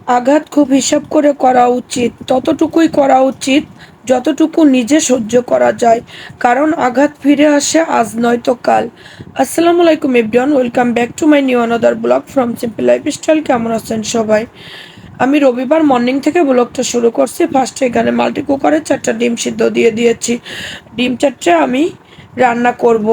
আঘাত খুব হিসাব করে করা উচিত, ততটুকুই করা উচিত যতটুকু নিজে সহ্য করা যায়, কারণ আঘাত ফিরে আসে আজ নয়তো কাল। আসসালামু আলাইকুম everyone, welcome back to my new another blog from simple lifestyle. কেমন আছেন সবাই? আমি রবিবার মর্নিং থেকে ব্লগটা শুরু করছি। ফার্স্টে এখানে মাল্টি কুকারে 4টা ডিম সিদ্ধ দিয়ে দিয়েছি। ডিম 4টে আমি রান্না করব,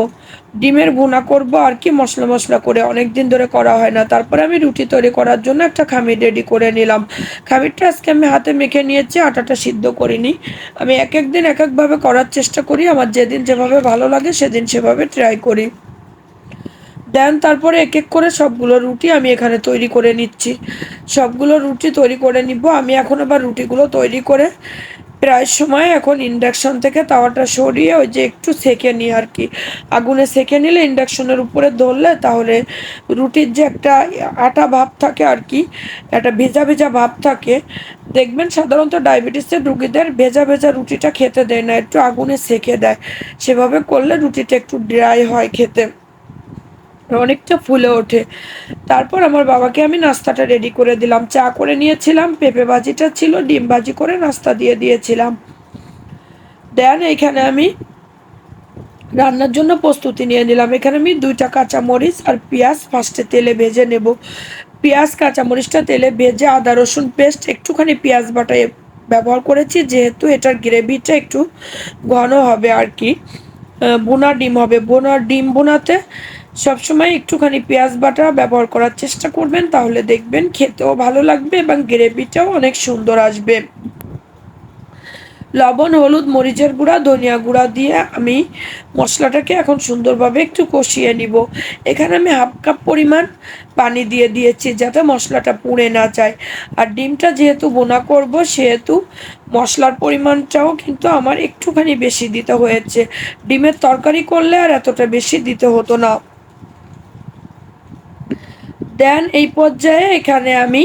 ডিমের ভুনা করব আর কি, মশলা মশলা করে, অনেক দিন ধরে করা হয় না। তারপরে আমি রুটি তৈরি করার জন্য একটা খামির রেডি করে নিলাম। খামিরটা আজকে আমি হাতে মেখে নিয়েছি, আটাটা সিদ্ধ করিনি। আমি এক এক দিন এক একভাবে করার চেষ্টা করি, আমার যেদিন যেভাবে ভালো লাগে সেদিন সেভাবে ট্রাই করি। দেন তারপরে এক এক করে সবগুলো রুটি আমি এখানে তৈরি করে নিচ্ছি। সবগুলো রুটি তৈরি করে নিব আমি এখন। আবার রুটিগুলো তৈরি করে প্রায় সময় এখন ইন্ডাকশন থেকে তাওয়াটা সরিয়ে ওই যে একটু সেঁকে নিই আর কি। আগুনে সেঁকে নিলে ইন্ডাকশনের উপরে ধরলে তাহলে রুটির যে একটা আটা ভাব থাকে আর কি, একটা ভেজা ভেজা ভাব থাকে। দেখবেন সাধারণত ডায়াবেটিসের রুগীদের ভেজা ভেজা রুটিটা খেতে দেয় না, একটু আগুনে সেঁকে দেয়। সেভাবে করলে রুটিটা একটু ড্রাই হয় খেতে, অনেকটা ফুলে ওঠে। তারপর আমার বাবাকে আমি নাস্তাটা রেডি করে দিলাম, চা করে নিয়েছিলাম, পেঁপে ভাজিটা ছিল, ডিম ভাজি করে নাস্তা দিয়ে দিয়েছিলাম। দেন এখানে আমি রান্নার জন্য প্রস্তুতি নিয়ে নিলাম। এখানে আমি 2টা কাঁচামরিচ আর পেঁয়াজ ফার্স্টে তেলে ভেজে নেব। পেঁয়াজ কাঁচামরিচটা তেলে ভেজে আদা রসুন পেস্ট একটুখানি পেঁয়াজ বাটায় ব্যবহার করেছি, যেহেতু এটার গ্রেভিটা একটু ঘন হবে আর কি। বোনা ডিম হবে, বোনা ডিম বোনাতে সবসময় একটুখানি পেঁয়াজ বাটা ব্যবহার করার চেষ্টা করবেন, তাহলে দেখবেন খেতেও ভালো লাগবে এবং গ্রেভিটাও অনেক সুন্দর আসবে। লবণ, হলুদ, মরিচের গুঁড়া, ধনিয়া গুঁড়া দিয়ে আমি মশলাটাকে এখন সুন্দরভাবে একটু কষিয়ে নিব। এখানে আমি হাফ কাপ পরিমাণ পানি দিয়ে দিয়েছি যাতে মশলাটা পুড়ে না যায়। আর ডিমটা যেহেতু বোনা করব সেহেতু মশলার পরিমাণটাও কিন্তু আমার একটুখানি বেশি দিতে হয়েছে। ডিমের তরকারি করলে আর এতটা বেশি দিতে হতো না। দেন এই পর্যায়ে এখানে আমি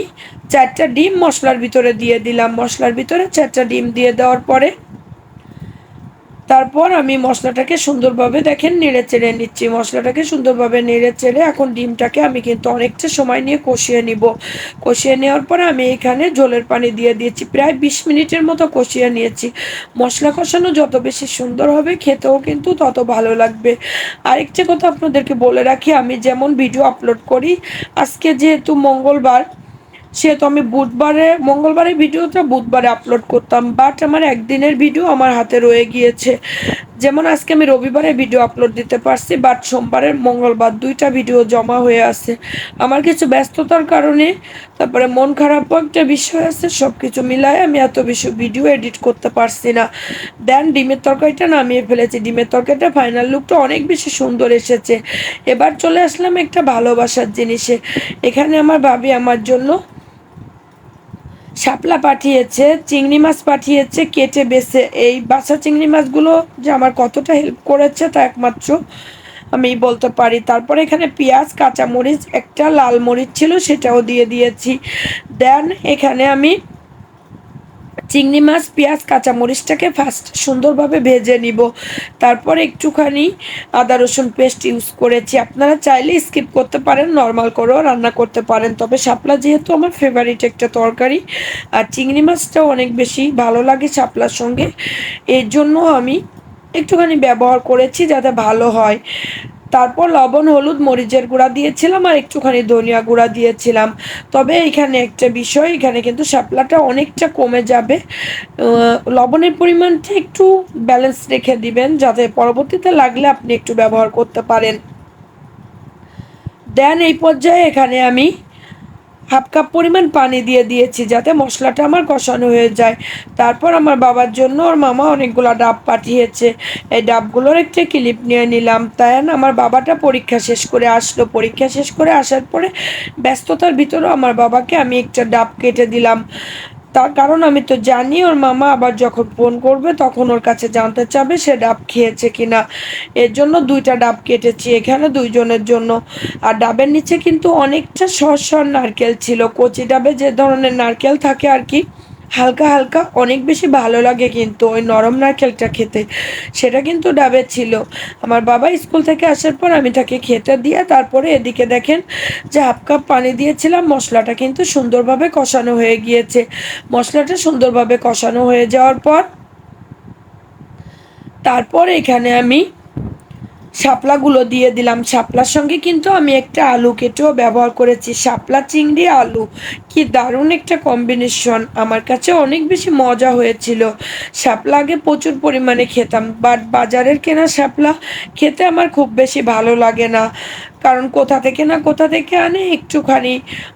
4টা ডিম মশলার ভিতরে দিয়ে দিলাম। মশলার ভিতরে 4টা ডিম দিয়ে দেওয়ার পরে তারপর আমি মশলাটাকে সুন্দরভাবে দেখেন নেড়ে চেড়ে নিচ্ছি। মশলাটাকে সুন্দরভাবে নেড়ে চেড়ে এখন ডিমটাকে আমি কিন্তু অনেকটা সময় নিয়ে কষিয়ে নিব। কষিয়ে নেওয়ার পরে আমি এখানে ঝোলের পানি দিয়ে দিয়েছি, প্রায় 20 মিনিটের মতো কষিয়ে নিয়েছি। মশলা কষানো যত বেশি সুন্দর হবে খেতেও কিন্তু তত ভালো লাগবে। আরেকটা কথা আপনাদেরকে বলে রাখি, আমি যেমন ভিডিও আপলোড করি, আজকে যেহেতু মঙ্গলবার সেহেতু আমি মঙ্গলবারের ভিডিওটা বুধবারে আপলোড করতাম, বাট আমার একদিনের ভিডিও আমার হাতে রয়ে গিয়েছে। যেমন আজকে আমি রবিবারে ভিডিও আপলোড দিতে পারছি, বাট সোমবারের মঙ্গলবার 2টা ভিডিও জমা হয়ে আছে। আমার কিছু ব্যস্ততার কারণে, তারপরে মন খারাপও একটা বিষয় আছে, সব কিছু মিলায় আমি এত বেশি ভিডিও এডিট করতে পারছি না। দেন ডিমের তরকারিটা নামিয়ে ফেলেছি। ডিমের তরকারিটা ফাইনাল লুকটা অনেক বেশি সুন্দর এসেছে। এবার চলে আসলাম একটা ভালোবাসার জিনিসে। এখানে আমার ভাবি আমার জন্য শাপলা পাঠিয়েছে, চিংড়ি মাছ পাঠিয়েছে কেটে বেছে। এই বাছা চিংড়ি মাছগুলো যে আমার কতটা হেল্প করেছে তা একমাত্র আমি বলতে পারি। তারপরে এখানে পেঁয়াজ, কাঁচামরিচ, একটা লাল মরিচ ছিল সেটাও দিয়ে দিয়েছি। দেন এখানে আমি চিংড়ি মাছ, পেঁয়াজ, কাঁচামরিচটাকে ফার্স্ট সুন্দরভাবে ভেজে নিব। তারপর একটুখানি আদা রসুন পেস্ট ইউজ করেছি। আপনারা চাইলে স্কিপ করতে পারেন, নর্মাল করেও রান্না করতে পারেন, তবে শাপলা যেহেতু আমার ফেভারিট একটা তরকারি আর চিংড়ি মাছটাও অনেক বেশি ভালো লাগে শাপলার সঙ্গে, এর জন্য আমি একটুখানি ব্যবহার করেছি যাতে ভালো হয়। তারপর লবণ, হলুদ, মরিচের গুঁড়া দিয়েছিলাম আর একটুখানি ধনিয়া গুঁড়া দিয়েছিলাম। তবে এখানে একটা বিষয়, এখানে কিন্তু শাপলাটা অনেকটা কমে যাবে। লবণের পরিমাণটা একটু ব্যালেন্স রেখে দিবেন যাতে পরবর্তীতে লাগলে আপনি একটু ব্যবহার করতে পারেন। দেন এই পর্যায়ে এখানে আমি হাফ কাপ পরিমাণ পানি দিয়ে দিয়েছি যাতে মশলাটা আমার কষানো হয়ে যায়। তারপর আমার বাবার জন্য ওর মামা অনেকগুলো ডাব পাঠিয়েছে, এই ডাবগুলোর একটা ক্লিপ নিয়ে নিলাম। তাই আমার বাবাটা পরীক্ষা শেষ করে আসলো, পরীক্ষা শেষ করে আসার পরে ব্যস্ততার ভিতরেও আমার বাবাকে আমি একটা ডাব কেটে দিলাম। তার কারণ আমি তো জানি ওর মামা আবার যখন ফোন করবে তখন ওর কাছে জানতে চাবে সে ডাব খেয়েছে কিনা। এর জন্য 2টা ডাব কেটেছি এখানে 2জনের জন্য। আর ডাবের নিচে কিন্তু অনেকটা শস নারকেল ছিল, কচি ডাবে যে ধরনের নারকেল থাকে আর কি, হালকা হালকা অনেক বেশি ভালো লাগে কিন্তু ওই নরম নারকেলটা খেতে। সেটা কিন্তু ডাবের ছিল। আমার বাবা স্কুল থেকে আসার পর আমি তাকে খেতে দিয়ে তারপরে এদিকে দেখেন যে হাফ কাপ পানি দিয়েছিলাম, মশলাটা কিন্তু সুন্দরভাবে কষানো হয়ে গিয়েছে। মশলাটা সুন্দরভাবে কষানো হয়ে যাওয়ার পর তারপর এখানে আমি শাপলাগুলো দিয়ে দিলাম। শাপলার সঙ্গে কিন্তু আমি একটা আলু কেটেও ব্যবহার করেছি। শাপলা চিংড়ি আলু, কি দারুণ একটা কম্বিনেশন, আমার কাছে অনেক বেশি মজা হয়েছিল। শাপলা আগে প্রচুর পরিমাণে খেতাম, বাট বাজারের কেনা শাপলা খেতে আমার খুব বেশি ভালো লাগে না। কারণ কোথা থেকে আনে, একটুখানি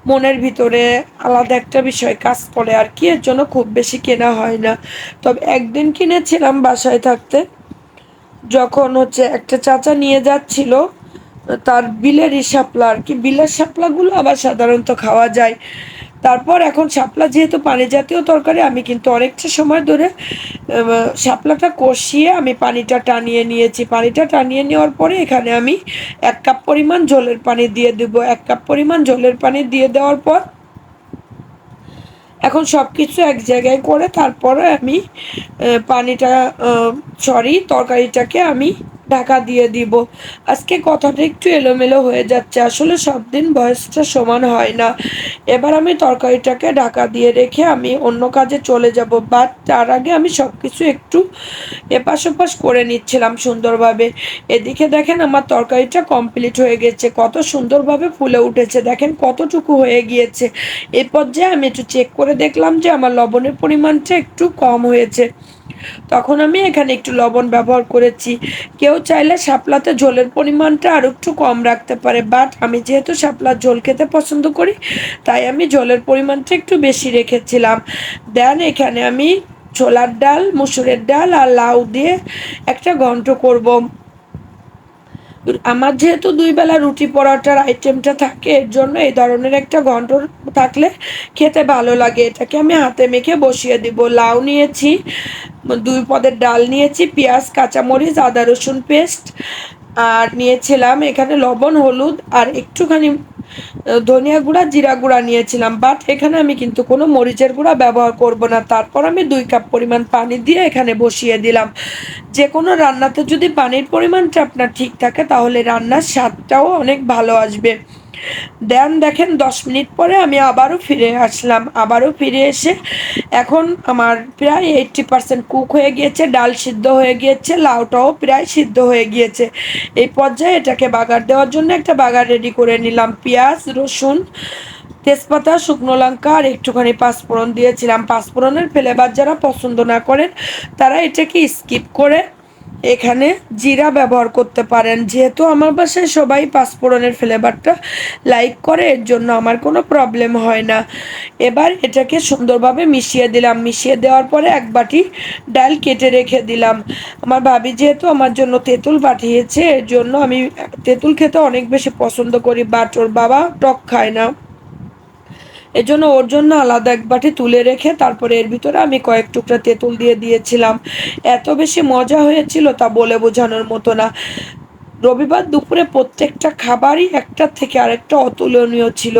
মনের ভিতরে আলাদা একটা বিষয় কাজ করে আর কি, এর জন্য খুব বেশি কেনা হয় না। তবে একদিন কিনেছিলাম বাসায় থাকতে, যখন একটা চাচা নিয়ে যাচ্ছিল তার বিলের শাপলা আর কি, বিলের শাপলাগুলো আবার সাধারণত খাওয়া যায়। তারপর এখন শাপলা যেহেতু পানি জাতীয় তরকারি, আমি কিন্তু অনেকটা সময় ধরে শাপলাটা কষিয়ে আমি পানিটা টানিয়ে নিয়েছি। পানিটা টানিয়ে নেওয়ার পরে এখানে আমি 1 কাপ পরিমাণ ঝোলের পানি দিয়ে দেবো। 1 কাপ পরিমাণ ঝোলের পানি দিয়ে দেওয়ার পর এখন সব কিছু এক জায়গায় করে তারপরে আমি পানিটা তরকারিটাকে আমি ঢাকা দিয়ে দিব। আজকে কথাটা একটু এলোমেলো হয়ে যাচ্ছে, আসলে সব দিন ভয়েসটা সমান হয় না। এবার আমি তরকারিটাকে ঢাকা দিয়ে রেখে আমি অন্য কাজে চলে যাব, বাট তার আগে আমি সব কিছু একটু এপাশ ওপাশ করে নিচ্ছিলাম সুন্দরভাবে। এদিকে দেখেন আমার তরকারিটা কমপ্লিট হয়ে গেছে, কত সুন্দরভাবে ফুলে উঠেছে, দেখেন কতটুকু হয়ে গিয়েছে। এই পর্যায়ে আমি একটু চেক করে দেখলাম যে আমার লবণের পরিমাণটা একটু কম হয়েছে, তখন আমি এখানে একটু লবণ ব্যবহার করেছি। কেউ চাইলে শাপলাতে ঝোলের পরিমাণটা আরও একটু কম রাখতে পারে, বাট আমি যেহেতু শাপলার ঝোল খেতে পছন্দ করি তাই আমি ঝোলের পরিমাণটা একটু বেশি রেখেছিলাম। দেন এখানে আমি ছোলার ডাল, মুসুরের ডাল আর লাউ দিয়ে একটা ঘন্ট করব। আমার যেহেতু 2 বেলা রুটি পরোটার আইটেমটা থাকে, এর জন্য এই ধরনের একটা ঘন্ট থাকলে খেতে ভালো লাগে। এটাকে আমি হাতে মেখে বসিয়ে দিব। লাউ নিয়েছি, 2 পদের ডাল নিয়েছি, পেঁয়াজ, কাঁচামরিচ, আদা রসুন পেস্ট, আর নিয়েছিলাম এখানে লবণ, হলুদ আর একটুখানি ধনিয়া গুঁড়া, জিরা গুঁড়া নিয়েছিলাম, বাট এখানে আমি কিন্তু কোনো মরিচের গুঁড়া ব্যবহার করব না। তারপর আমি 2 কাপ পরিমাণ পানি দিয়ে এখানে বসিয়ে দিলাম। যে কোনো রান্নাতে যদি পানির পরিমাণটা আপনার ঠিক থাকে তাহলে রান্নার স্বাদটাও অনেক ভালো আসবে। দেন দেখেন 10 মিনিট পরে আমি আবারও ফিরে আসলাম। আবারও ফিরে এসে এখন আমার প্রায় 80% কুক হয়ে গিয়েছে, ডাল সিদ্ধ হয়ে গিয়েছে, লাউটাও প্রায় সিদ্ধ হয়ে গিয়েছে। এই পর্যায়ে এটাকে বাগার দেওয়ার জন্য একটা বাগার রেডি করে নিলাম। পেঁয়াজ, রসুন, তেজপাতা, শুকনো লঙ্কা আর একটুখানি পাঁচফোড়ন দিয়েছিলাম। পাঁচফোড়নের ফ্লেভার যারা পছন্দ না করেন তারা এটাকে স্কিপ করে এখানে জিরা ব্যবহার করতে পারেন। যেহেতু আমার বাসায় সবাই পাঁচফোড়নের ফ্লেভারটা লাইক করে, এর জন্য আমার কোনো প্রবলেম হয় না। এবার এটাকে সুন্দরভাবে মিশিয়ে দিলাম। মিশিয়ে দেওয়ার পরে 1 বাটি ডাল কেটে রেখে দিলাম। আমার ভাবি যেহেতু আমার জন্য তেঁতুল পাঠিয়েছে, এর জন্য আমি তেঁতুল খেতে অনেক বেশি পছন্দ করি, বাট ওর বাবা টক খায় না, এজন্য ওর জন্য আলাদা 1 বাটি তুলে রেখে তারপরে এর ভিতরে আমি কয়েক টুকরা তেঁতুল দিয়ে দিয়েছিলাম। এত বেশি মজা হয়েছিল তা বলে বোঝানোর মতো না। রবিবার দুপুরে প্রত্যেকটা খাবারই একটার থেকে আরেকটা অতুলনীয় ছিল।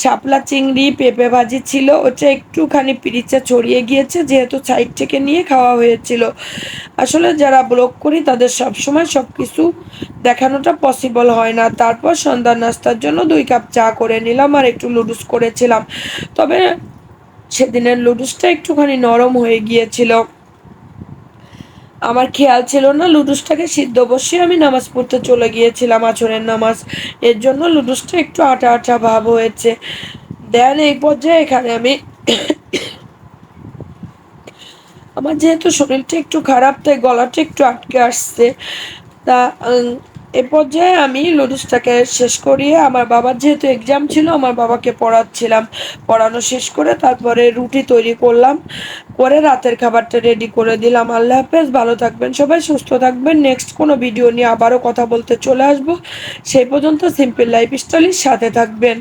শাপলা চিংড়ি, পেঁপে ভাজি ছিল, ওটা একটুখানি পিরিচা ছড়িয়ে গিয়েছে যেহেতু সাইড থেকে নিয়ে খাওয়া হয়েছিল। আসলে যারা ব্লগ করি তাদের সবসময় সব কিছু দেখানোটা পসিবল হয় না। তারপর সন্ধ্যার নাস্তার জন্য 2 কাপ চা করে নিলাম আর একটু লুডুস করেছিলাম। তবে সেদিনের লুডুসটা একটুখানি নরম হয়ে গিয়েছিল, আমার খেয়াল ছিল না। লুডুসটাকে সিদ্ধ বসিয়ে আমি নামাজ পড়তে চলে গিয়েছিলাম, আছরের নামাজ, এর জন্য লুডুসটা একটু আঠা আঠা ভাব হয়েছে। দেন এই পর্যায়ে এখানে আমি আমার যেহেতু শরীরটা একটু খারাপ তাই গলাটা একটু আটকে আসছে, তা এ পর্যায়ে আমি লুডুসটাকে শেষ করিয়ে আমার বাবার যেহেতু এক্সাম ছিল আমার বাবাকে পড়াচ্ছিলাম। পড়ানো শেষ করে তারপরে রুটি তৈরি করলাম, করে রাতের খাবারটা রেডি করে দিলাম। আল্লাহ হাফেজ, ভালো থাকবেন সবাই, সুস্থ থাকবেন। নেক্সট কোনো ভিডিও নিয়ে আবারও কথা বলতে চলে আসবো। সেই পর্যন্ত সিম্পল লাইফস্টাইলের সাথে থাকবেন।